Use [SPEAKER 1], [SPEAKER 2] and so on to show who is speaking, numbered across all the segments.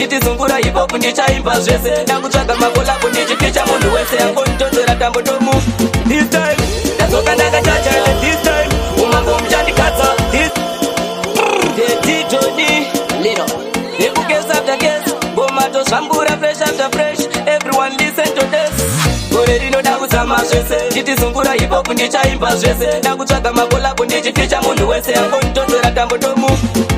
[SPEAKER 1] chitizungura hip-hop ndichaimba zvese ndakutsvaga makolabo ndichificha munhu wese yangonitodzera tambo tomu. This time ndadzoka ndakachacha this time umambo muchandikadza Titoni Lino Case after case Bomato zvambura fresh after fresh Everyone listen to this Gore rinoda kuzama zvese chitizungura hip-hop ndichaimba zvese ndakutsvaga makolabo ndichificha munhu wese yangonitodzera tambo tomu.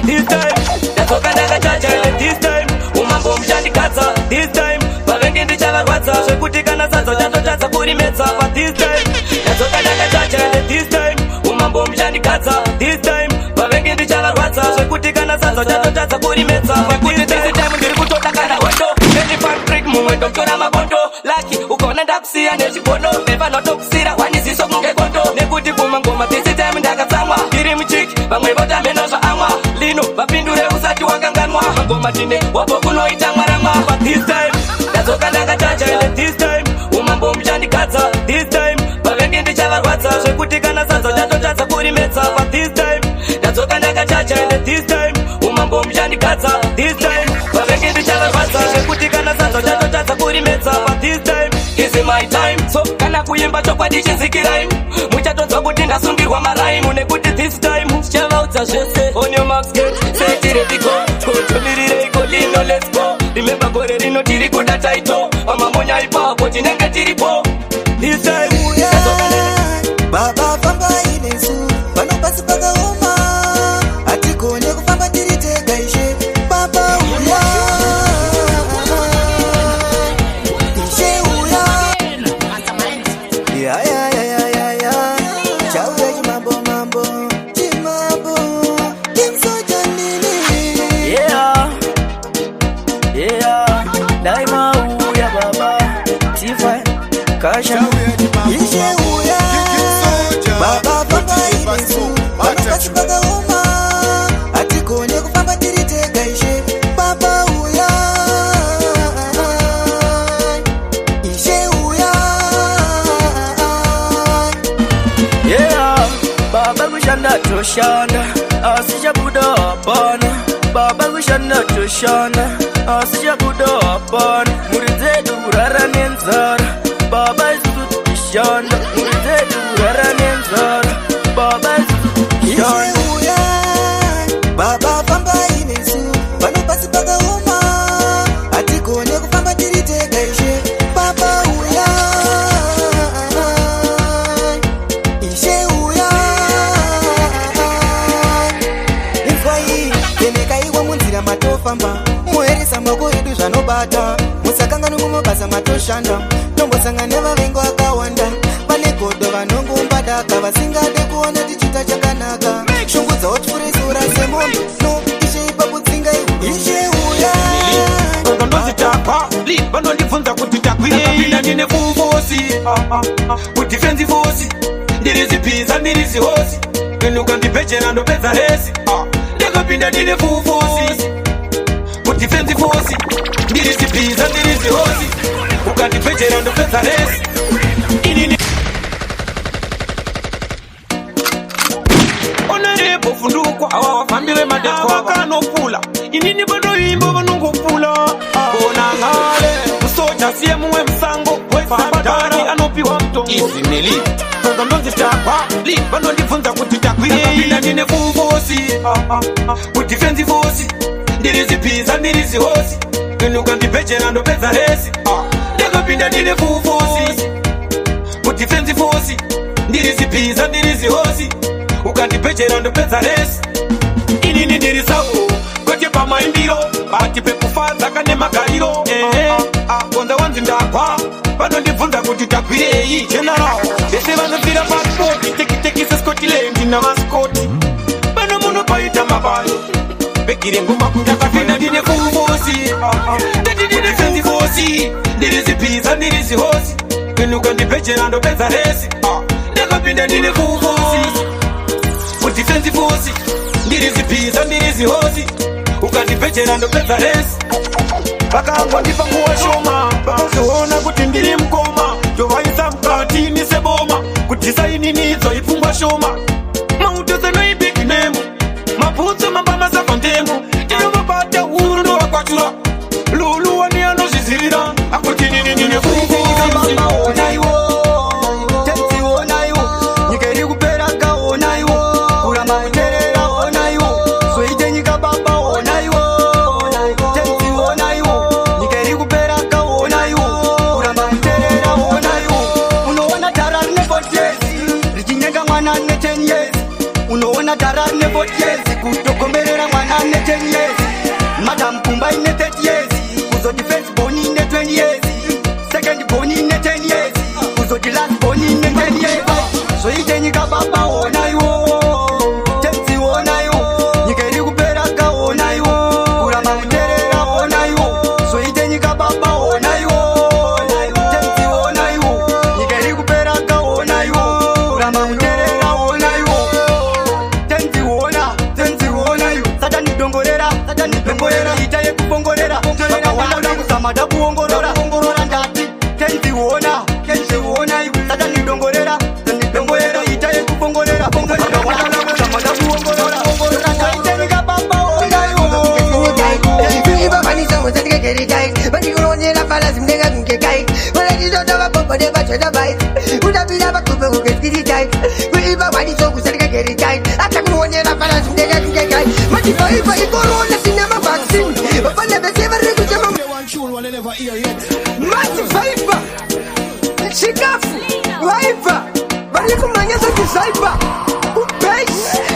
[SPEAKER 1] This time ndadzoka ndakachacha this time umambo muchandikadza this time vavengi ndichavarwadza zvekuti kana sadza chatotadza kurimedza but this time ndadzoka ndakachacha this time umambo muchandikadza this time vavengi ndichavarwadza zvekuti kana sadza chatotadza kurimedza nekuti this time ndiri kutotakana hondo nendifan mumwendo kutora mabondo laki ukaona ndakusiya nechigono vepanotokusira waniziso kunge gondo nekuti kumangoma this time ndakatsamwa ndiri muchiki vamwe votameno zvaamwa lino vapindure usati wakanganwa mangoma tine wabokunoita mwaramwa but this time ndadzoka ndakachacha this time umambo muchandikadza this time vavengi ndichavarwadza zvekuti kana sadza chatotadza kurimedza but this time ndadzoka ndakachacha this time umambo muchandikadza this time vavengi ndichavarwadza zvekuti kana sadza chatotadza kurimedza but this time is my time so kana kuimba chokwadi chinzikirai muchatonzwa kuti ndasungirwa maraimu nekuti this time tichavaudza zvese on your marks get set ready go tomirireko lino let's go remember gore rino tiri kuda taito amamonya ipapo tinenge tiripo this time
[SPEAKER 2] baba famba inesu panopasi pakaoma hatigone kufamba tiri tega ishe baba uya ishe uya ya chauya chimambo chimambo kimsoja nini
[SPEAKER 3] daima uya baba tifa kasha
[SPEAKER 2] ishe uya baba famba inesu panopasi pakaoma hatigone kufamba tiri tega ishe baba uya ishe uya
[SPEAKER 3] baba kushanda toshanda asichabuda hapana baba kushanda toshanda asichabuda hapana muri dzedu kurara nenzara baba isusu tishanda muri dzedu kurara nenzara baba isusu tishanda
[SPEAKER 2] baba famba inesu panopasi pakaoma hatigone kufamba tiri tega ishe baba uya ishe uya inzwai tenekaiwa munzira matofamba muheresa mako edu zvanobata musakangani mumabasa matoshanda tombosanga nevavengo akawanda vane godho vanongombadaka vasingade kuona tichita chakanaka shungu dzaotfuresura semombe no ishe ipakudzinga ishe uya
[SPEAKER 4] vanondozitapa vanondibvunza kuti takwirei ndine fufosi kudifensi fosi ndiri zipinza ndiri zihosi inukandibhejera ndopedza resi ndakapinda ndine fufosi kudifensi fosi ndiri zipinza ndiri zihosi ukandibhejera ndopedza resi inini onerepo fundukwa awa vafambi vemadhako vakanopula inini vanoimba vanongopula bona ngale musoja siye mumwe musango wefambadari anopiwa mutongo izimeli vanondonzitakwa vanondibvunza kuti takwirei ndine fufosi kudifensi fosi ndiri zipinza ndiri zihosi inukandibhejera ndopedza resi ndakapinda ndine fufosi kudifensi fosi ndiri zipinza ndiri zihosi ukandibhejera ndopedza resi inini ndiri savo kwete pamaimbiro bati pekufadza kane magariro konza wanzi ndakwa vanondibvunza kuti takwirei general vese vanobvira pasipoti tekitekise scotland namaskoti vano munopaita mabayo vekire ngoma kuti akapinda ndine fufosi ndati ndine fensi fosi ndiri zipinza ndiri zihosi inukandibhejera ndopedza resi ndakapinda ndine fufosi kudifensi fosi ndiri zipinza ndiri zihosi ukandibhejera ndopedza resi vakangondipa nguva shoma vakazoona kuti ndiri mukoma tovaisa mukati niseboma kudhisaininidzo ipfungwa shoma mautosenoibiginemu mabhutsu mambamasafa ndemu inovabata uru ndovakwachura
[SPEAKER 3] mwana dara ne 40 years kutogomerera mwana ne 10 years madam kumba ine 30 years kuzo defense boni ine 20 years second boni ine 10 years kuzo the last boni ine 10 years so ite nyika baba ona iwo tenzi ona iwo nyikeri kupera ka ona iwo kurama kuterera ona iwo so ite nyika baba ona iwo tenzi ona iwo nyikeri kupera ka ona iwo kurama kuterera ona iwo tenzi ona iwo satani dongorera ita yekupongorera wala kusama da kuongorora ndati tenzi ona iwo satani dongorera ita yekupongorera wala kusama da kuongorora ita nika baba ona iwo
[SPEAKER 2] Viva vanisa mo satika keri dai bani kuronye la fala simnega kunke kai wala dizo da baba de ba cheda bai uda bila ba kupe ko keri dai viva vanisa mo satika keri dai ata kuronye la fala simnega kunke kai mati bai corona cinema vaccine baba le be sever ku chama one tune one never hear yet mati viva shikafu viva bani kumanya za kisaiba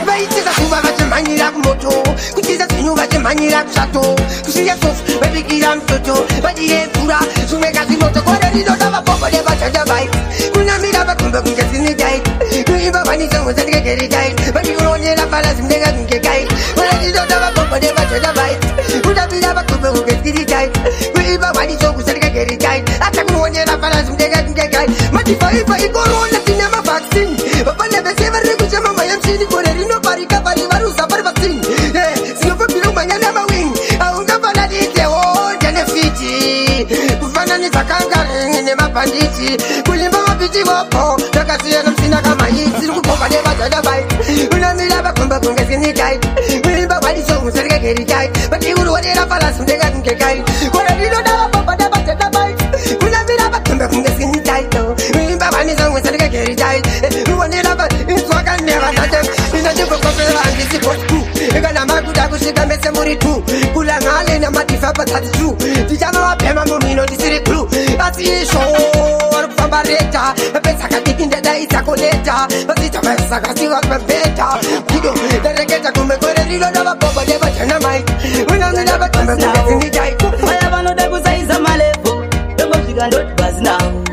[SPEAKER 2] Vaitiza kuba vachimanyira kumoto kutiza sinyu vachimanyira kusato kusiya sofu vabikira mtoto vajiyekura sumeka zimoto korerido davapopode vachaja vai kunamira vakumba kunge sinitai kuimba vanisango zatikekeri tai vachikuronyera fala zimnega kunge kai korerido davapopode vachaja vai kunamira vakumba kunge sinitai kuimba vanisango zatikekeri tai atakuronyera fala zimnega kunge kai matifaifa ikorona sinema vaccine vapane veseveri kuchema mayamchini korerino parika pari varusa pari vaccine sinopopira manyana mawing aungapana ditewo janefiti kufananiza kangarengi nemabhanditi kulimba mapiti vopo takasiyana msina kama hii kukopa nevajada bai unamira vakumba kunge sinitai kulimba vadisongu serikekeri tai vatiuruwadera falasi mdenga kunge kai korerino davapopa devajada bai unamira vakumba kunge sinitai kulimba vadisongu serikekeri tai uwanera inswakaneva natem inajikokopera andisipotu ikana makuda kusika mese muri tu kula ngale na matifa patati tu tijama wapema mumino disiri klu asisho warupamba reta pesa katikinde da itakoleta basita pesa kasiwa pepeta kido dereketa kumekore rilo na wapopa deva chana mai unangina batumbe kumekini jai
[SPEAKER 1] Waya vano da kuzaiza malevo Dongo fika ndoti basi nao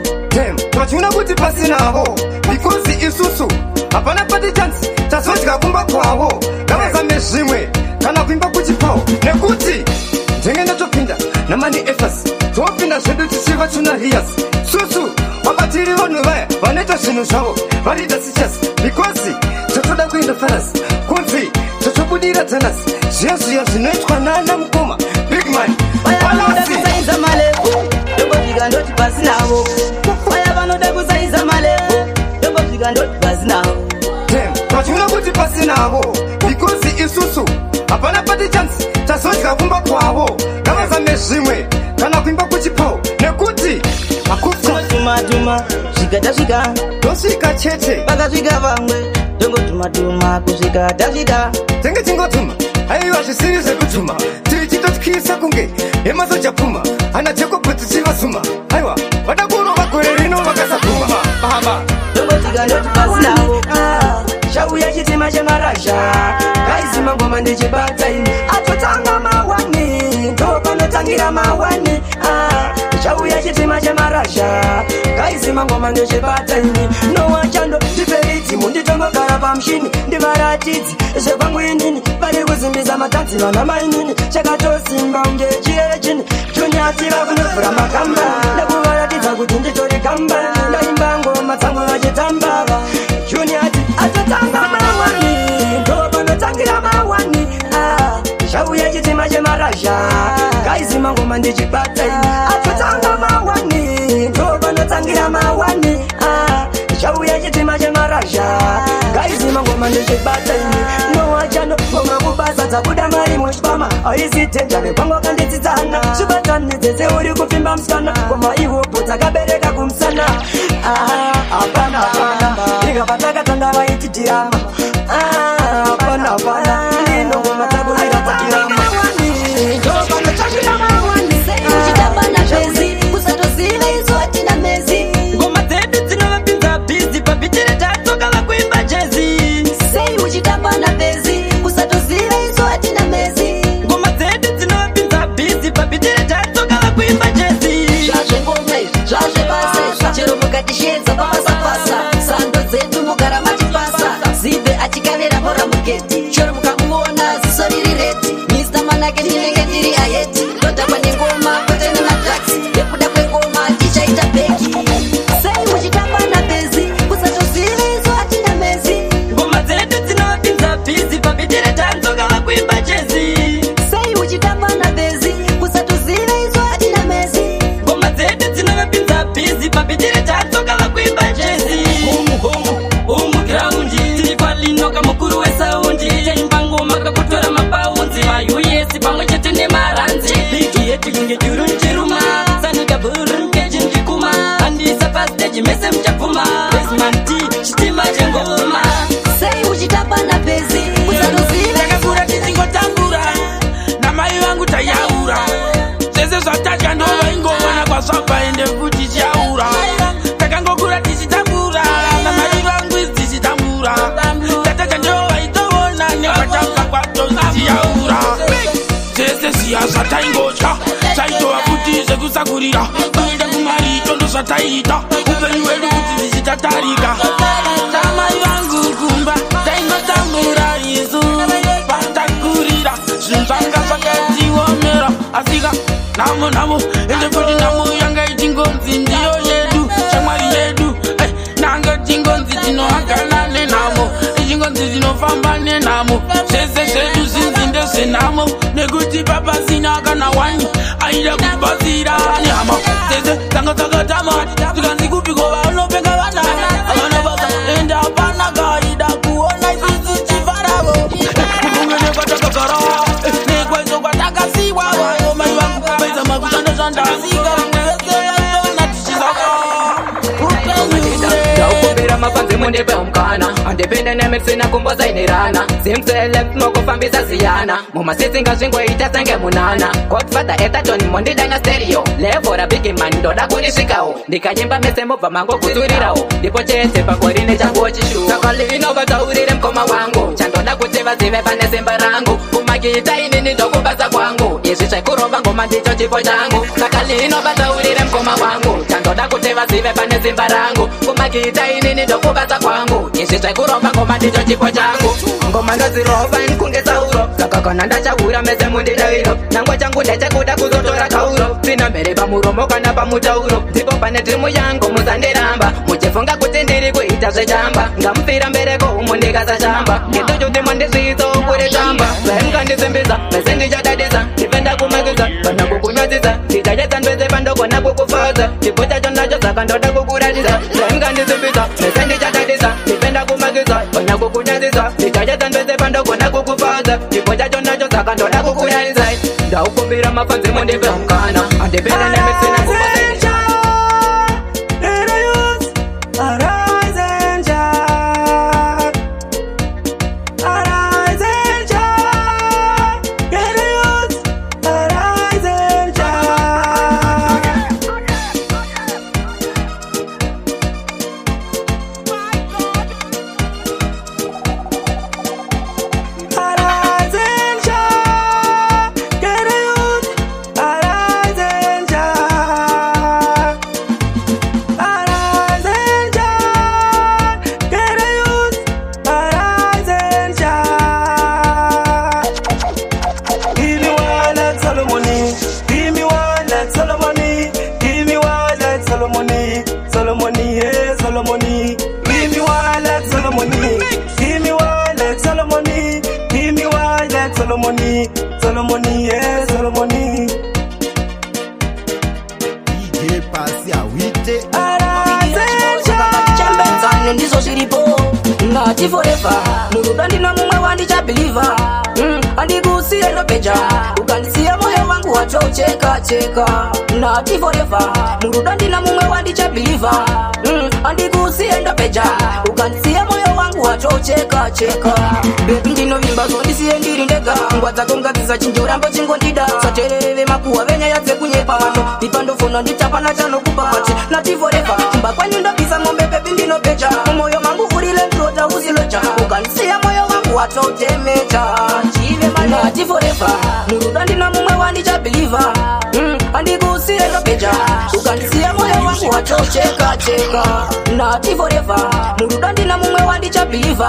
[SPEAKER 3] twachuna kuti pasi navo because isusu hapana pati chance chazotika kumba kwavo ngavazame zvimwe kana kuimba kuchipawo nekuti ndenge ndatopinda namani efas topinda zvedu tichiva tuna rias susu wabatiri vanhu vaya vanoita zvinhu zvavo varida sichas because totoda kuenda faras kunzi totobudira tanas zviya zvinoitwa nana mukoma big man
[SPEAKER 1] Waya vano da kuzaiza malevo Dongo fika ndoti basi nao Waya vano da kuzaiza malevo Dongo fika ndoti basi nao
[SPEAKER 3] twachuna kuti pasi navo because isusu hapana pati chance chazodya kumba kwavo ngavazame zvimwe kana kuimba kuchipawo nekuti
[SPEAKER 1] Tuma Svika tasvika
[SPEAKER 3] tosvika chete
[SPEAKER 1] vakasvika vamwe tongotuma kusvika tasvika
[SPEAKER 3] tenge tingotuma aiwa zvisiri zvekutuma tichitotyisa kunge emasoja pfuma hana chekobvudzi chivasuma aiwa vada kurova gore rino vakasapfuma baba
[SPEAKER 1] tongosvika ndoti pasi navo chauya chitima chemarasha kaizima ngoma ndechibata ini atotanga mawani ndopanotangira mawani chauya chitima chemarasha kaizima ngoma ndechibata ini nowachando ndiperiti munditongogara pamushini ndivaratidzi zvepamwinini vari kuzimbisa matanzi vana mainini chakatosimba unge chiyechini tunyativa kunovhura makamba ndakuvaratidza kuti nditori kamba ndaimba ngoma dzangu vachitamba juniati atotanga mawani ndopanotangira mawani chauya chitima chemarasha kaizima ngoma ndichibata ini atotanga mawani ndopanotangira mawani chauya chitima chemarasha kaizima ngoma ndichibata ini nowachano ngoma kubasa dzabuda mari muchipama aizitenjane kwangu kandidzidzana chibatanidze uri kufimba musana ngoma ihopo dzakabereka kumusana hapana ikapatakatonda vaititirama hapana ndino ngoma dzakurira dzakirama ndopanotangira mawani
[SPEAKER 5] uchitambana zvezi kusatoziva isu hatina mezi
[SPEAKER 1] ngoma dzedu dzinovapinza bhizi pabhitire tatsoka vakuimba jezi
[SPEAKER 5] sei uchitambana lake ndinenge ndiri ayeti ndodhakwa nengoma kwete nemadraksi yekuda kwengoma tichaita beki sei uchitamba nabhezi kusatoziva izo hatina mezi
[SPEAKER 1] ngoma dzedu dzinopinza bhizi pabhitire tanzogala kuimba chezi
[SPEAKER 5] sei uchitamba nabhezi kusatoziva izo hatina mezi
[SPEAKER 1] ngoma dzedu dzinopinza bhizi pabhitire tanzogala kuimba chezi umu graundi tiri kwalinoka mukuru wesaundi chaimba ngoma kakutora mapaunzi mayuyesi pamwe chete nemaranzi ligi yetu inge juru nchiruma sanuka buru nkejinjikuma andisa pasteji mese mchapuma besmanti chitima chengoma
[SPEAKER 5] sei uchitamba nabhezi kusatoziva
[SPEAKER 4] takakura tisingotambura namai vangu tayaura zvese zvatadya ndovaingoona kwazvabva ende futi chaura takangokura tichitambura namai vangu tichitambura tatadya ndovaitoona nevatanga kwatoziyaura zvese ziya zvataingotya zvaitova futi zvekusakurira kuenda kumari tondo zvataita upenyu hwedu kuti zvichitatarika namai vangu kumba taingotambura isu patakurira zvinhu zvanga zvakatiomera asika namo ende futi namo yanga ichingonzi ndiyo yedu shamwari yedu nanga tingonzi tinoagana nenhamo ichingonzi tinofamba nenhamo zvese zvedu zvinzi ndezvenhamo nekuti papasina kana wani aida kubatsira nehama dzese dzanga dzakatama tikanzi kupiko vanopenga vana havana basa ende hapana kaida kuona isusu chifaravo kuvungene kwatakagara nekwaiso kwatakasiwa mai vangu kubaisa makushanda zvandasika vese yatona tichizaka
[SPEAKER 1] ndaukumbira mapanzi mundipe umkana andipinde nemitsina kumbozainerana zimseleft mokufambisa ziyana mumasitsinga zvingoita senge munana godfather etatoni mondidanya stereo levhora bigiman ndoda kunisvikawo ndikanyimba mese mobva mango kutsurirawo ndipo chete pakorine changuo chishuwa saka lino vataurire mukoma wangu chandoda kuti vazive pane simba rangu kumakita inini ndokubasa kwangu izvi zvekurova ngoma ndicho chipo changu saka lino vataurire mukoma wangu chandoda kuti vazive pane simba rangu kumakita inini ndokubasa kwangu izvi zvekurova ngoma ndicho chipo changu ngoma ndozirova nkunge sauro saka kana ndachaura mese mundidairo nangwa changu ndechekuda kuzotora kauro sina mbere pamuromo kana pamutauro ndipo pane timu yangu musandiramba muchifunga kuti ndiri kuita zvechamba ngamufira mbereko umu ndikasashamba ngetochuti mondizviitso kuritamba zvaimukandisimbisa mese ndichadadisa ndipenda kumakisa kana kukunyadzisa ndichachedza ndwese pandogona kukufadza chipo chacho nacho saka ndoda kukuratidza zvaimukandisimbisa mese ndichadadisa ndipenda kumakisa kana kukunyadzisa ndichachedza ndwese pandogona kukufadza chipo chacho nacho saka ndoda kukuratidza ndaukumbira mafanzi mundipe mukana andipenda nemitsina kumasenja
[SPEAKER 2] Solomoni, yeah, Solomoni. DJ Pasi awite.
[SPEAKER 5] chambenzane ndizo zviripo ngati forever murudo ndina mumwe wandichabiliva andikusiye ndopeja ukandisiya moyo wangu watocheka cheka ngati forever murudo ndina mumwe wandichabiliva andikusiye ndopeja ukandisiya moyo wangu watocheka cheka bebi ndinovimba zondisiye ndiri ndega ngwa dzako ngadzisa chinjorambo chingondida saterereve makuhwa venyaya dzekunyepa vano ipandofono nditapana chanokupa pati ngati forever chimba kwanyu ndobvisa mombe bebi ndinopeja moyo mangu urile ndota uziloja ukandisiya moyo wangu watotemeja chive manati forever murudo ndina mumwe wandichabiliva andikusiye ndopeja ukandisiya moyo wangu watocheka cheka nati forever murudo ndina mumwe wandichabiliva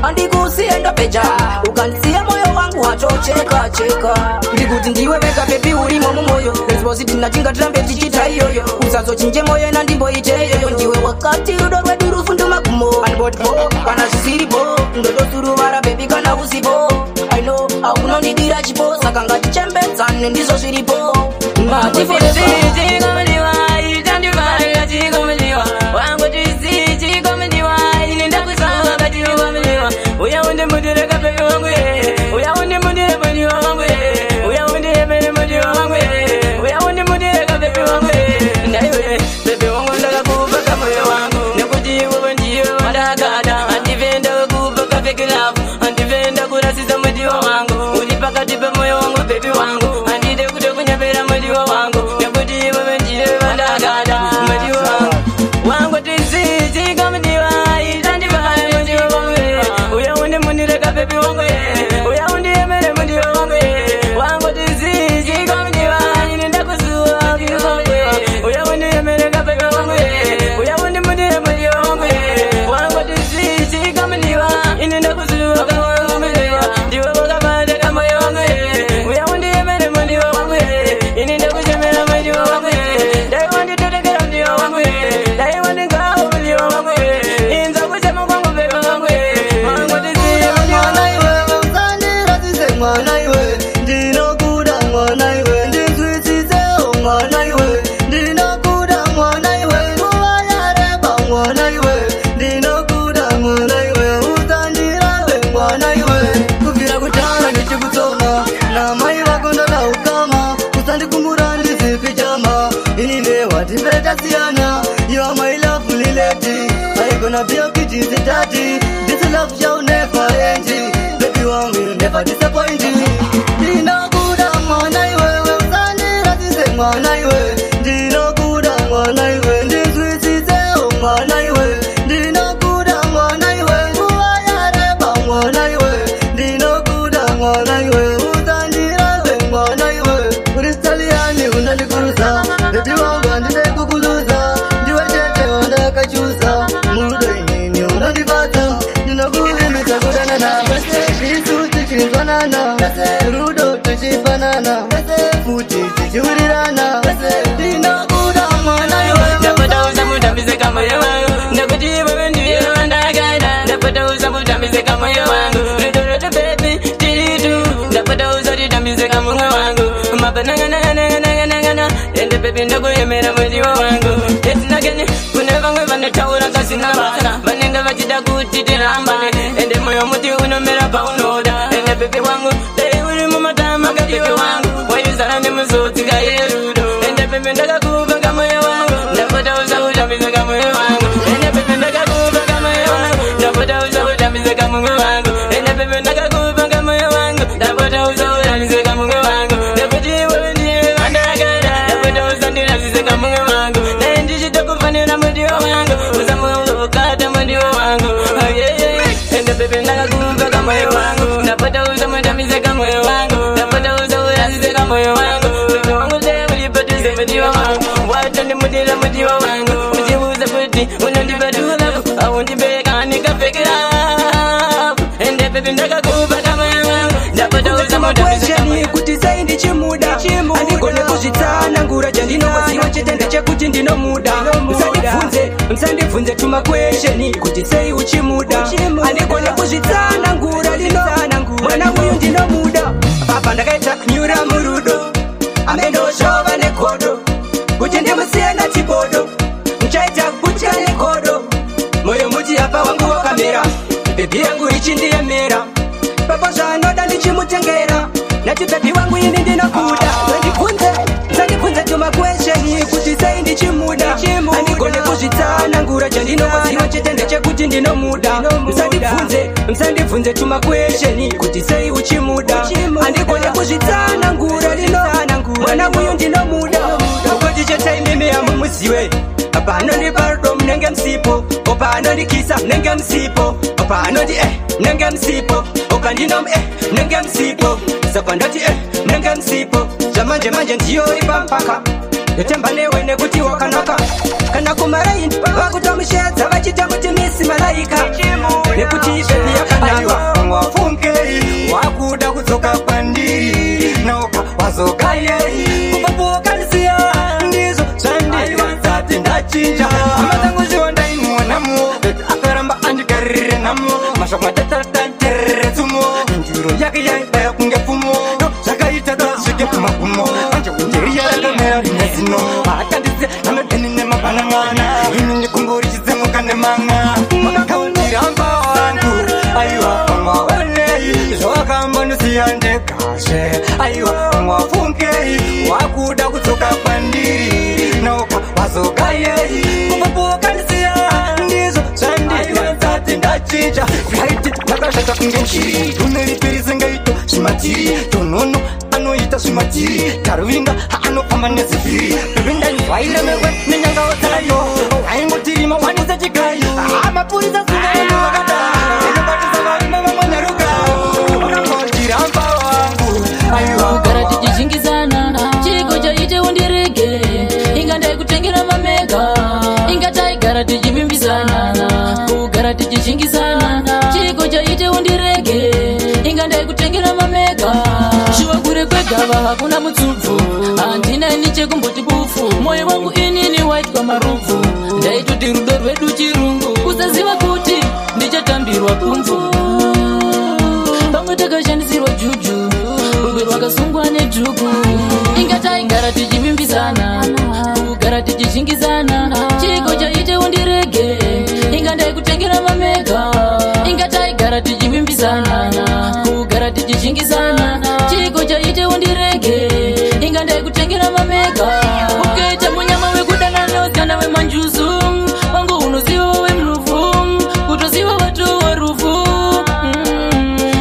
[SPEAKER 5] andikusiye ndopeja ukandisiya moyo wangu wato cheka cheka ndikuti ndiwe veka bebi urimo mumoyo responsibility natinga tirambe tichita iyoyo usazochinje moyo nandimboite iyoyo ndiwe wakati rudo rwedu rufundo magumo anbotbo kana zvisiripo ndotosuruvara bebi kana usipo I know aunondidira chipo saka ngatichembedzane ndizvo zviripo
[SPEAKER 1] chikomendiwa itandivaya chikomendiwa wangotisi chikomendiwa ini ndakusawa katikomendiwa uya undimudire kapepi wangu uya undimudire mwendiwa wangu uya undiyemere mwendiwa wangu uya undimudire kapepi wangu ndaiwe pepe wangu ndakakupa kamoyo wangu nekuti iwewe ndiwe wandakada handivenda wekupa kapeki lavu handivenda kurasisa mwendiwa wangu uri pakati pemoyo wangu pepi wangu handide kuti kunyepera mwendiwa wangu nekuti iwewe ndiwe wandakada mwendiwa wangu wangotisi chikomendiwa itandivaya mwendiwa wangu uya undimunire kapepi wangu uya undiyemere mwendiwa wangu wangotisi chikomendiwa ini ndakusuwa kiwangu uya undiyemere kapepi wangu uya undimunire mwendiwa wangu wangotisi chikomendiwa ini ndakusuwa kawangu mwendiwa ndiwe wakapanda kamoyo wangu uya undiyemere mwendiwa wangu ini ndakuchemera mwendiwa wangu dai wanditotekera mwendiwa wangu dai wandingawo mwendiwa wangu inza kuchema kwangu pepe wangu wangotisi
[SPEAKER 3] mwana iwe usandirazise mwana iwe ndinokuda mwana iwe ndinzwisiseo mwana iwe ndinokuda mwana iwe nguva yareba mwana iwe ndinokuda mwana iwe usandiraze mwana iwe kubvira kutanga ndichikutsoma namai vako ndadaukama usandikumbura ndizipi chama inine watimberetasiyana you are my lovely lady I gonna be a kid is daddy this love shall never end baby one will never disappoint ndinokuda mwana iwe usandirazise mwana iwe ndinokuda mwana iwe ndinzwisiseo mwana iwe ndinokuda mwana iwe nguva yareba mwana iwe ndinokuda mwana iwe usandiraze mwana iwe uristaliani unandikuruza bebi wangu handide kukuluza ndiwe chete wandakachuza murudo inini unandibata ndinokulimisa kudanana isu tichizwanana rudo tichifanana futi tichiwirirana ndinokuda mwana iwe
[SPEAKER 1] ndapota usamutambise kamoyo wangu nekuti iwewe ndiwe wandakada ndapota usamutambise kamoyo wangu ridoroto bebi tiritu ndapota usatitambise kamumwe wangu mapananganangananganangana ende bebi ndakuyemera mwendiwa wangu etinakeni kune vamwe vanotaura kasina basa vanenge vachida kuti tirambane ende moyo muti unomera paunoda ende bebi wangu dai uri mumatama kabebi wangu waizara nemusodzi kayerudo ende bebi ndakakupa kamoyo wangu ndapota usakutambise kamoyo wangu ende bebi ndakakupa kamoyo wangu ndapota usakutambise kamumwe wangu ende bebi ndakakupa kamoyo wangu ndapota usakutambise kamumwe wangu nekuti iwewe ndiwe wandakada ndapota usandirazise kamumwe wangu naye ndichitokufanira mwendiwa wangu usamuokata mwendiwa wangu ende bebi ndakakupa kamoyo wangu ndapota usamutambise kamoyo wangu ndapota usakutambise kamoyo wangu bebi wangu ndeulibatise mwendiwa wangu watondimudira mwendiwa wangu uchiuza kuti unondipatulavu aundibeka nikapfekera ende bebi ndakakupa kamoyo wangu ndapota usamutambise
[SPEAKER 6] kwesheni kuti sai ndichimuda andigone kuzvitsana ngura chandinoziva chitende chekuti ndinomuda musandibvunze tuma kwesheni kuti sei uchimuda andigone kuzvitsana ngura lino mwana uyu ndinomuda papa ndakaita nyura murudo amendozvova negodo kuti ndimusiye nachibodo muchaita kutya negodo moyo muti apa wangu wakamera bebi yangu ichindiyemera papa zvanoda ndichimutengera nachibebi wangu ini ndinokuda sandibvunze tuma kwesheni kuti sei ndichimuda andigone kuzvitsana ngura chandinoziva chitende chekuti ndinomuda musandibvunze tuma kwesheni kuti sei uchimuda andigone kuzvitsana ngura lino mwana uyu ndinomuda ukoti chetaimemea mumuziwe apa anondipa rudo munenge musipo opa anondikisa munenge musipo opa anondi munenge musipo oka ndinom munenge musipo saka ndoti munenge musipo zvamanje manje ndiyo ipampaka yotemba newe nekuti wakanaka kana kumaraini vakutomushedza vachita kuti misi malaika nekuti izvevi yakanaka
[SPEAKER 3] wafunkei wakuda kudzoka kwani
[SPEAKER 6] kupapokanisiya ndizo zvandikanzati ndachinja amazangu ziwa ndaimwonamo akaramba andigarire namo mashoko matatatanterere tsumo ndiro yake yaibaya kunge pfumo zvakaita tasvike kumagumo manje unjeriya yakamera rine zino akandise amedheni nemabanangana ini ndikumburichidze mukande manga makakaundiramba wangu aiwa pamwaonei zvawakambonisiya ndekashe aiwa mwafungei wakuda kudzoka kwandiri noka wazokayei kumapokanisiya ndizo zvandikanzati ndachinja kaiti takashata kunge nshiri tunelipirisi ngaito zvimatiri tonono anoita zvimatiri taruvinga anofamba nezivhiri pepindanzwailemekwe nenyangao dzayo aingotirima wanise chigayo mapurisa singaenovakada inobatisa varume vamwe nerugao unamotiramba wangu aiwa
[SPEAKER 7] kugara tichizhingisana chiko chaite undirege ingandai kutengera mamega ingataigara tichivimbisana kugara tichizhingisana chiko chaite undirege ingandai kutengera mamega shuwa kure kwegava hakuna mutsubvu handina ini chekumboti bufu moyo wangu inini waitwa marubvu ndaitoti rudo rwedu chirungu kusaziva kuti ndichatambirwa kumvu pamwe takashandisirwa juju rugwe rwakasungwa nedhuku ingataigara tichivimbisana kugara tichizhingisana chiko chaite undirege ingandai kutengera mamega ingataigara tichivimbisana kugara tichizhingisana chiko chaite undirege ingandai kutengera mamega ukaita munyama wekudana neutana wemanjuzu wangu unoziva wemrufu kutoziva watu warufu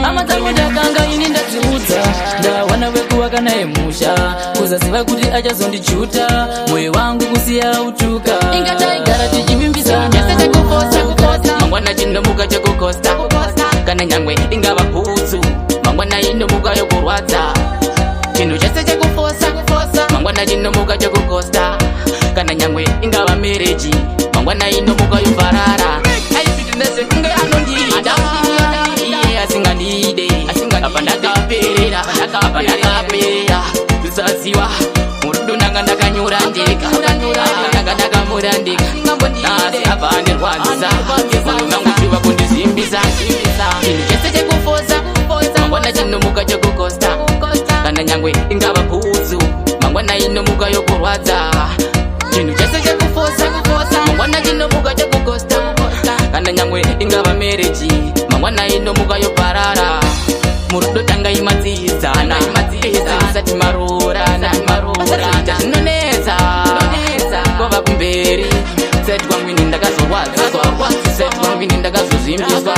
[SPEAKER 7] ama dzangu ndakanga ini ndadziudza ndawana wekuwaka naye musha kuzaziva kuti achazondijuta moyo wangu kusiya utuka ingataigara tichivimbisana mangwana chindomuka chekukosta kana nyangwe ingava bhutsu mangwana indomuka yokurwadza chinhu chese chekufosa mangwana chindomuka chekukosta kana nyangwe ingava mereji mangwana indomuka yobharara aifitinese kunge anondida iye asingandide apa ndakaperera kusaziwa murudo ndanga ndakanyura ndega ndanga ndakamura ndega nasi apa anderwadzisa manguchiva kundizimbisa chinhu chese chekufosa mangwana chinomuka chekukosta kana nyangwe ingava bhutsu mangwana inomuka yokurwadza chinhu chese chekufosa mangwana chinomuka chekukosta kana nyangwe ingava mereji mangwana inomuka yobharara murudo tanga imadzidzana isati marorana zvinonetsa kwava kumberi seti kwangwini ndakazorwadza seti kwangwini ndakazozvimbiswa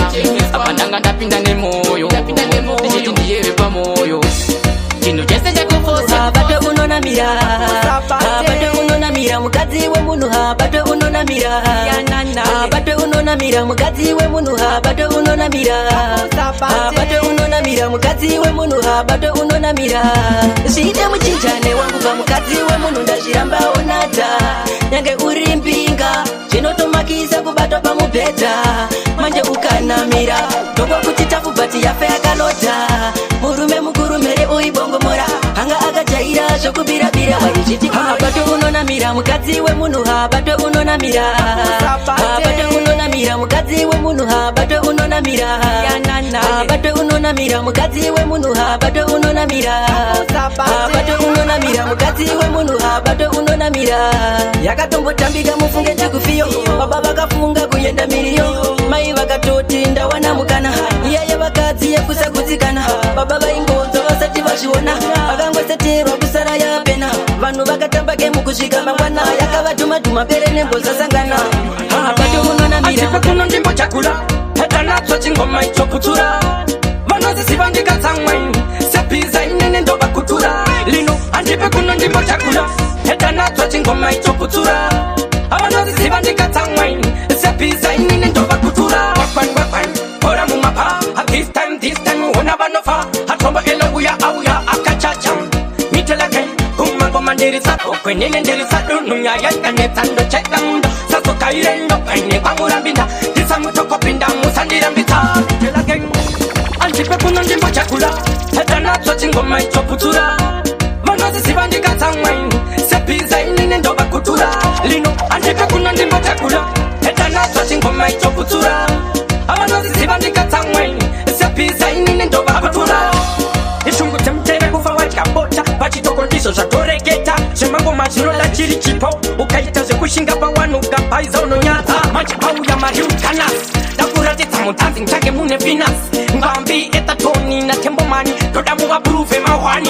[SPEAKER 7] apa ndanga ndapinda nemoyo ndichiti ndiyeve pamoyo chinhu chese chekufosa
[SPEAKER 5] bato unonamira bato unonamira mukadzi wemunhu bato unonamira bato unonamira mukadzi wemunhu bato unonamira bato unonamira mukadzi wemunhu bato unonamira zviite muchinjane wangu pamukadzi wemunhu ndazviramba onata nyange uri mbinga zvinotomakisa kubatwa pamubhedha manje ukanamira ndongwa kuti tafubhati yafe yakalota murume mukuru mere uibongomora hanga akajaira zvokubirabira waichiti bato unonamira mukadzi wemunhu bato unonamira bato unonamira mukadzi wemunhu bato unonamira bato unonamira mukadzi wemunhu bato unonamira bato unonamira mukadzi wemunhu bato unonamira yakatombotambika mufunge chekufiyo baba vakafunga kuenda miriyo mai vakatoti ndawana mukana iyaya vakadzi yekusagutsikana baba vaingonzwa vasati vazviona vakangoseterwa kusara yapena vanhu vakatamba gemu kusvika mangwana yakavadhumadhuma pere nembozasangana bato unonamira
[SPEAKER 6] kuno ndimbo chakula hetanatsva chingoma ichoputura vanozisiva ndikatsamwaini sephiza inene ndovakutura lino handipe kuno ndimbo chakula hetanatsva chingoma ichoputura avanozisiva ndikatsamwaini sephiza inene ndovakutura ora mumapa this time wona vanofa hatombo elokuya auya akachacha mitelake kumangoma ndirisako kwenene ndirisado nunyayaikanetsando cheka mundo sasokairendo paine kwamurambinda ndisamutokopinda musandirambitsa mitelake andipe kuno ndimbo chakula hetanatsva chingoma ichoputura vanozisiva po ukaita zvekushinga pawanuka paiza unonyatsa manje pauya mariutanas ndakuratidza mutanzi ndange mune finas ngwambi etatoni natembomani toda muvapuruve mahwani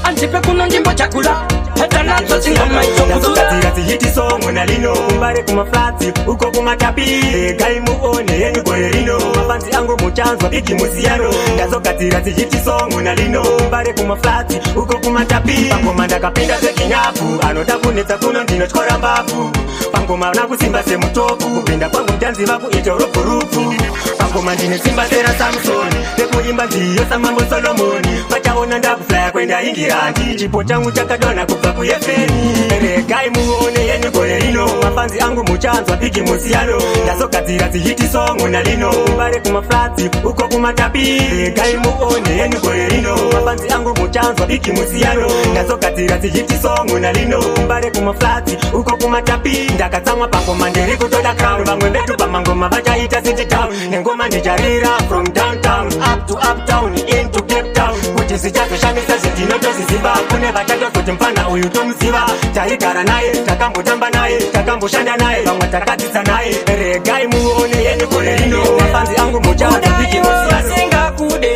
[SPEAKER 6] anzipe kuno ndimbo chakula hetananzo dzingoma
[SPEAKER 8] izokuzura hiti song una lino umbare kumaflatsi uko kumatapi gai muone yenu gore rino mafanzi angu muchanzwa bigi musiyano ndazogadzira hiti song una lino umbare kumaflatsi uko kumatapi pangoma ndakapinda sekinyapu anoda kunetsa kuno ndinotyora mbavu pangoma nakusimba semutopu kupinda kwangu mtanzi vakuita uropurupu pangoma ndine simba sera samsoni rekuimba ndiyo samambo solomoni vachaona ndakuflaya kwenda ingirandi chipo changu chakadona kubva kuyefeni regai muone yenu gore rino mafanzi angu muchanzwa bigi musiyano ndazogadzira hiti song una lino umbare kumaflatsi uko kumatapi regai muone yenu gore rino mafanzi angu muchanzwa bigi musiyano ndazogadzira hiti song una lino umbare kumaflatsi uko kumatapi ndakatsamwa pangoma ndiri kutoda crown vamwe vedu pamangoma vachaita city town nengoma ndicharira from downtown up to uptown into Cape Town kuti zichazoshamisa zvetinotoziziva kune vachatozoti mfana uyu tomuziva taigara naye takambotamba naye takamboshanda naye vamwe takadzidza naye regai muone yenu gore rino mafanzi angu muchanzwa bigi musiyano
[SPEAKER 6] vasingakude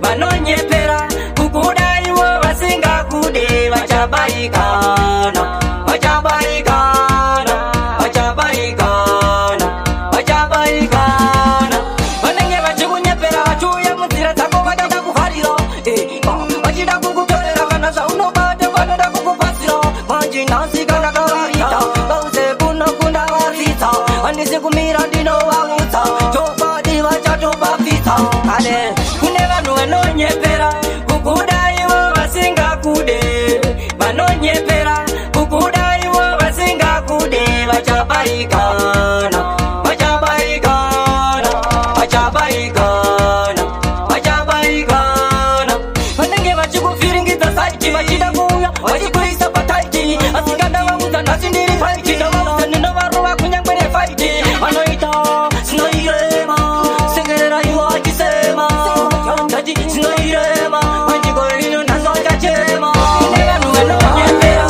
[SPEAKER 6] vanonyepera kukuda ivo vasingakude vachabaikana vachabaikana vachabaikana vachabaikana vanenge vachikunyepera vachiuya munzira dzako vachida kuvharira vachida kukutorera kana zvaunobata vanoda kukupasira manje nhasi kana kavarita vauze kuno kunda vadzidza handisi kumira ndinovaudza chokwadi vachatobapfidza ale kune vanhu vanonyepera kukuda ivo vasingakude vanonyepera kukuda ivo vasingakude vachabaikana vachabaikana vachabaikana vachabaikana vanenge vachikuvhiringidza saiti vachida kuuya vachikuisa pataiti asikanda vaudza nhasi ndiri faiti ndavaudza ndinovarova kunyangwe nefaiti vanoita sinoirema sengerera ivo achisema ndati sinoirema manjigore rino nhasi vachachema kune vanhu vanonyepera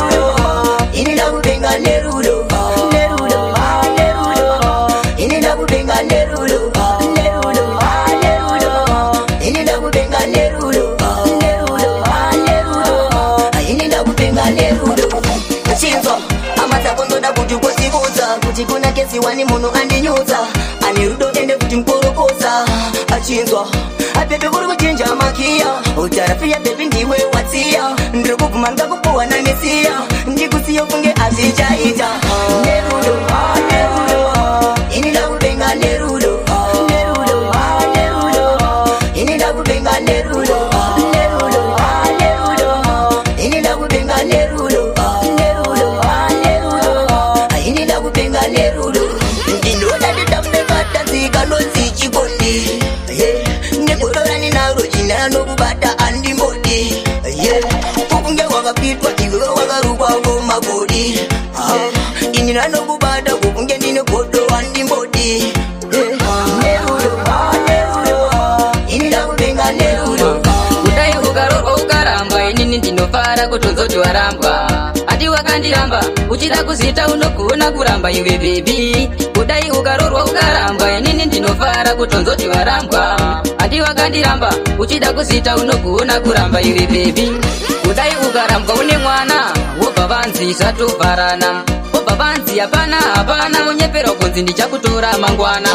[SPEAKER 6] ini ndakudenga nerudo nerudo nerudo ini ndakudenga nerudo nerudo nerudo ini ndakudenga nerudo nerudo nerudo ini ndakudenga nerudo chinzwa amadzako ndoda kuti kozivudza kuti kuna kesi wani munhu andinyudza ane rudo ende kuti mukorokodza achinzwa apepe kuri kuchinja makiya utarafiya bebi ndiwe watsiya ndiri kubvuma ndikakupuwa namesiya ndikusiyo kunge azvichaita nerudo nerudo ini ndakudenga nerudo nerudo nerudo ini ndakudenga nerudo nerudo nerudo ini ndakudenga nerudo nerudo nerudo ini ndakudenga nerudo ndinoda ndidamnekatadzika nonzi chikondi negodorani naro jina nokubata andimbodi ukunge wakapitwa iwe wakarukwa ngomagodi ini nanokubata ukunge ndine godo andimbodi nerudo nerudo ini ndakudenga nerudo
[SPEAKER 5] kudai ukarorwa ukarambwa inini ndinofara kutonzoti warambwa ati wakandiramba uchida kuzita unogona kuramba iwe bebi kudai ukarorwa ukarambwa inini ndinofara kutonzoti warambwa ati wakandiramba uchida kuzita unogona kuramba iwe bebi kudai ukarambwa une mwana wobva vanzi zvatovharana wobva vanzi hapana hapana munyepera kunzi ndichakutora mangwana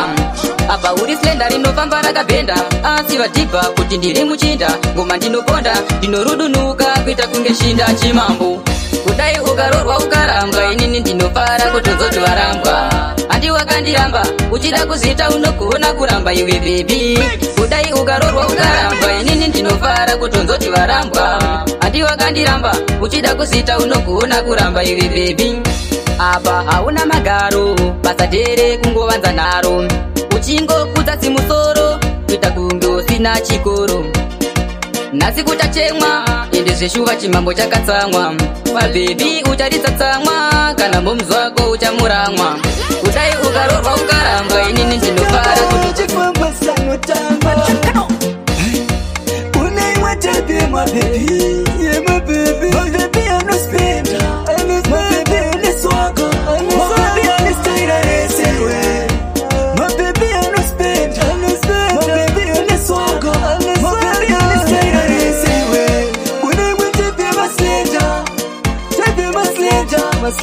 [SPEAKER 5] apa uri slenda rinofamba rakabhenda asi vadhibha kuti ndiri muchinda ngoma ndinoponda ndinorudunuka kuita kunge shinda chimambo kudai ukarorwa ukarambwa inini ndinofara kutonzoti warambwa andi wakandiramba uchida kuzita unogona kuramba iwe bebi kudai ukarorwa ukarambwa inini ndinofara kutonzoti warambwa andi wakandiramba uchida kuzita unogona kuramba iwe bebi apa hauna magaro basa dere kungovanza naro uchingokudza simusoro kuita kunge usina chikoro nhasi kutachemwa ende zveshuva chimambo chakatsamwa pabhebi ucharidza tsamwa kana mumzi wako uchamuramwa kudai ukarorwa ukarambwa inini ndinofara
[SPEAKER 2] chifamba sanotamba unaiwa tabe mabebi mabebi anospenda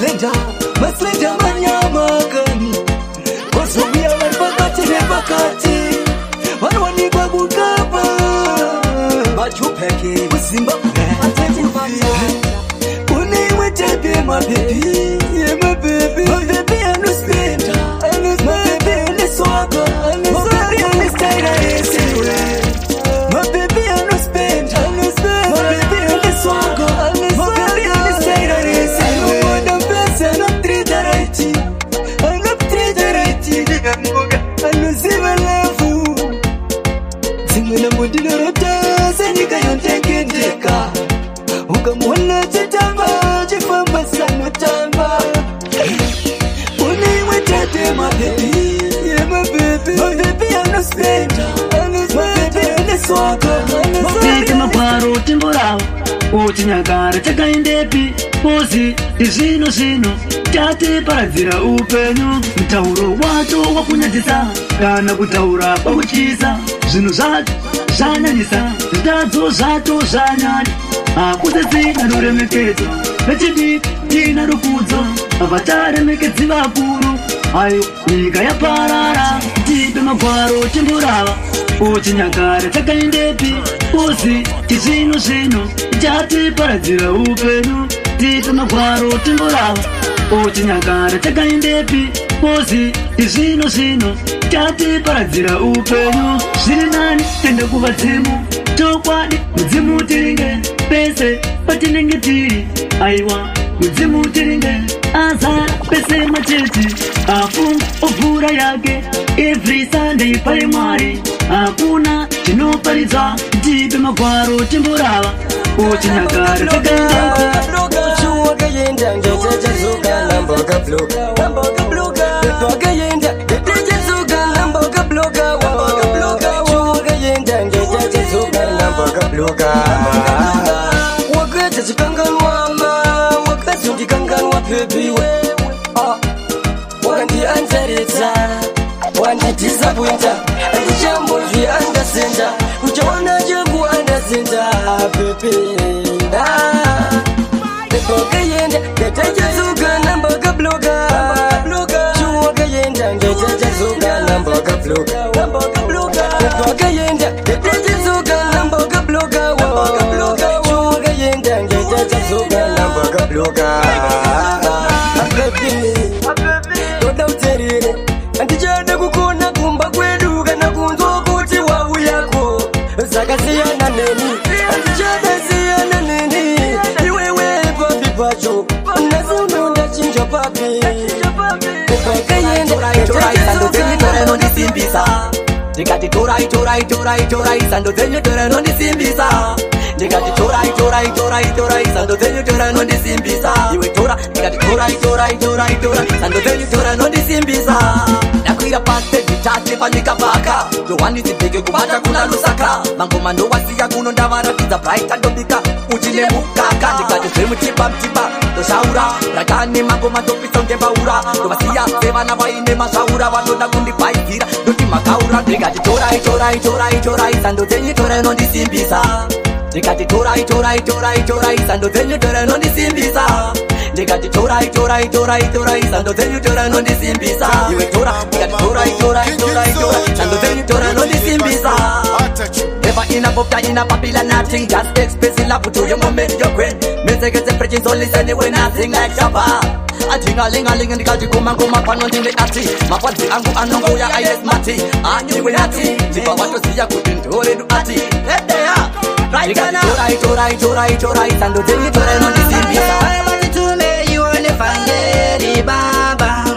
[SPEAKER 3] maslenda manyamagani kozobia varipakati nepakati vanwanikwa kukapa machupeke kuzimbabwe uneimwe tepe yemabebi mabebi anospenda mabebi aneswaka mabebi anestaira yesewe mabebi anospenda mabebi aneswaka mabebi anestaira yesewe mpesa anoptridaraiti anoziva lavu dzimwe namondinarota senyika yontekendeka ukamwona chitamba chifamba sanotamba uneimwe tate mabebi anospenda mabebi aneswaka
[SPEAKER 9] Pike magwaro timborava uchinyagara takaendepi pozi izvino tatiparadzira upenyu mutauro wacho wakunyadzisa kana kutaura kwakutyisa zvinhu zvacho zvanyanyisa zitadzo zvacho zvanyanya hakusisina ruremekedzo vechidiki tina rukudzo vataremekedzi vakuru ayo nyika yaparara tipe magwaro timborava uchinyagara takaendepi pozi izvino tatiparadzira upenyu tipe magwaro timborava uchinyagara takaendepi pozi izvino tatiparadzira upenyu zviri nani tende kuvadzimu chokwadi mudzimu tiringe pese patinenge tiri aiwa mudzimu tiringe azara pese macheti afunga ovhura yake every Sunday pari mwari hakuna chinoparidza tipe magwaro timborava uchinyagara takaendepi
[SPEAKER 1] wakayenda ngechachazuka namba wakabloka wakayenda ngechachazuka namba wakabloka wakayenda ngechachazuka namba wakabloka wakacha chikanganwama wakazondikanganwa bebiwe wakandianzaridza wandidisappointa andichamboziandasenda uchaona changu andasenda bebenda wakayenda ngechachazuka namba wakabloka wakayenda ngechachazuka namba wakabloka wakayenda ngechachazuka namba wakabloka wakayenda ngechachazuka namba wakabloka toda uterere andichada kukona kumba kwedu kana kunzwa kuti wauyako zakasiyana neni andichada siyana neni iwewe papi pacho nasunonda chinja papi
[SPEAKER 3] nondisimbisa ndikati torai sando dzenyu tora nondisimbisa ndikati torai sando dzenyu tora nondisimbisa iwe tora ndikati torai sando dzenyu tora nondisimbisa ndakwira pasi zvitate panyika paka ndowanizibheke kubata kuna lusaka mangoma ndowasiya kuno ndavaratidza bright andobika uchine mukaka ndikati zvemutipa ndoshaura rakane mangoma ndopisa ngembaura ndovasiya sevana vaine mazvaura vanoda kundibhaidhira ndoti makaura ndikati torai sando dzenyu tora nondisimbisa ndikati torai sando dzenyu tora nondisimbisa ndikati torai sando dzenyu tora nondisimbisa iwe tora ndikati torai sando dzenyu tora nondisimbisa Never in a book, in a popular nothing. Just expressing love to your moment, your queen. Music is a preaching, so listen when nothing like Java. A ting-a-ling-a-ling and the kaji kuma pano in the ati. Mapazi angu anongo ya ayes mati. Ani we ati. Tipa watu siya kutintore du ati. Let they are. Right now. Torai. Sando tengi tore no disimbisa.
[SPEAKER 6] Baba titume you on the fangeri baba.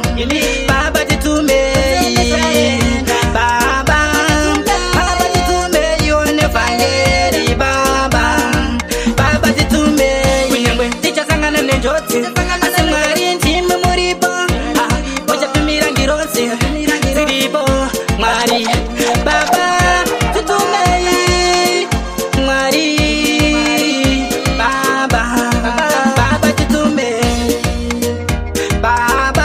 [SPEAKER 6] Baba titume. Asemwari ntimu muripo Wachapimira ngirosi Ziripo Mwari Baba tutumei Mwari Baba tutumei Baba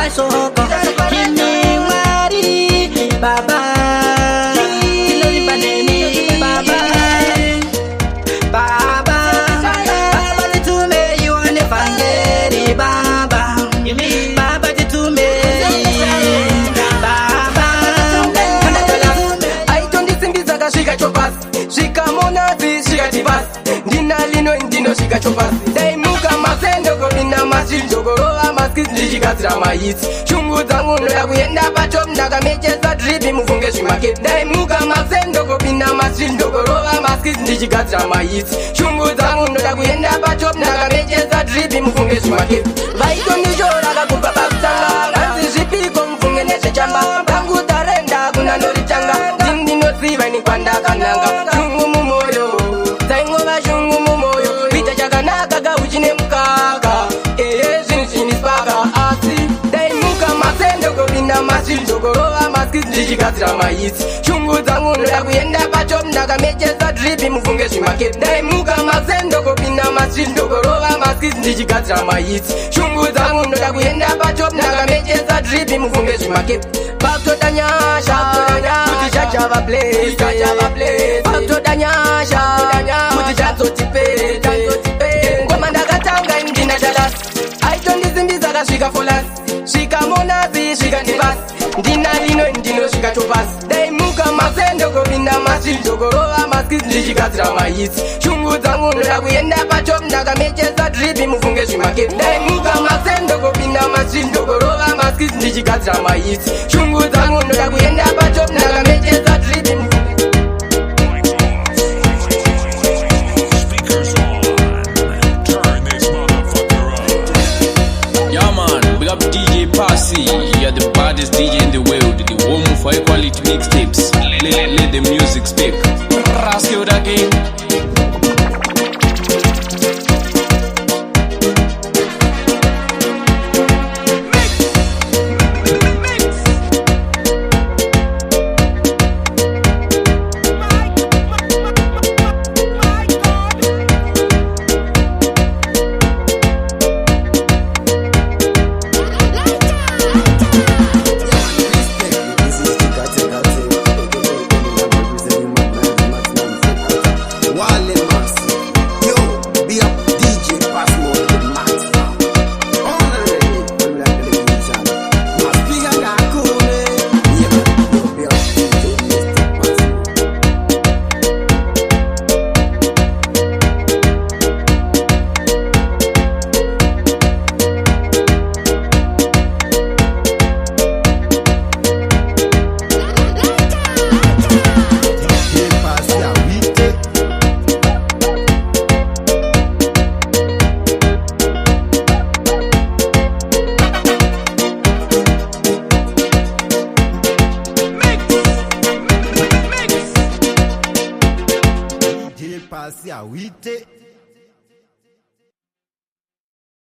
[SPEAKER 6] masoko kimi mwari baba tinolipaneni baba baba baba titume ione fangeri baba baba titume baba
[SPEAKER 1] aitondisimbiza kasvika chopasi svikamonazi svika tivasi ndina lino ndino svika chopasi daimuka masendogorina masvinzogorova maskisi ndichigadzira mahitsi shungu dzangu ndoda kuenda patop ndakamechesa dripi mufunge zvimaketi daimuka masendogopinda masvinzogorova maskisi ndichigadzira mahitsi shungu dzangu ndoda kuenda patop ndakamechesa dripi mufunge zvimaketi vaitondishora kakubva pakutanga vanzi zvipiko mufunge nezvechamba pangu tarenda kuna ndorichanga ndinoziva nikwandakananga shungu mumoyo dzaingova shungu mumoyo kuita chakanaka gauchine mukaka zvinhu zvinispaka asi daimuka masendogopinda masvinzogorova maskisi ndichigadzira mahitsi shungu dzangu ndoda kuenda patop ndakamechesa dripi mufunge zvimaketi daimuka masendogopinda masvinzogorova maskisi ndichigadzira mahitsi shungu dzangu ndoda kuenda patop ndakamechesa dripi mufunge zvimaketi pakutoda nyasha kuti chachava place pakutoda nyasha kuti chadzotipeta ngoma ndakatanga indina chalasi aitondisimbisa kasvika folasi svikamonazi svika ndivasi ndina lino ndinosvika topasi daimuka masendogopinda masvinzogorova maskisi ndichigadzira mahitsi shungu dzangu ndoda kuenda patop ndakamechesa dripi mufunge zvimaketi daimuka masendogopinda masvinzogorova maskisi ndichigadzira mahitsi shungu dzangu ndoda kuenda patop ndakamechesa dripi mufunge
[SPEAKER 10] DJ Passy, you're the baddest DJ in the world, the home of high quality mixtapes. Let the music speak. Raskio again.
[SPEAKER 11] Passy a 8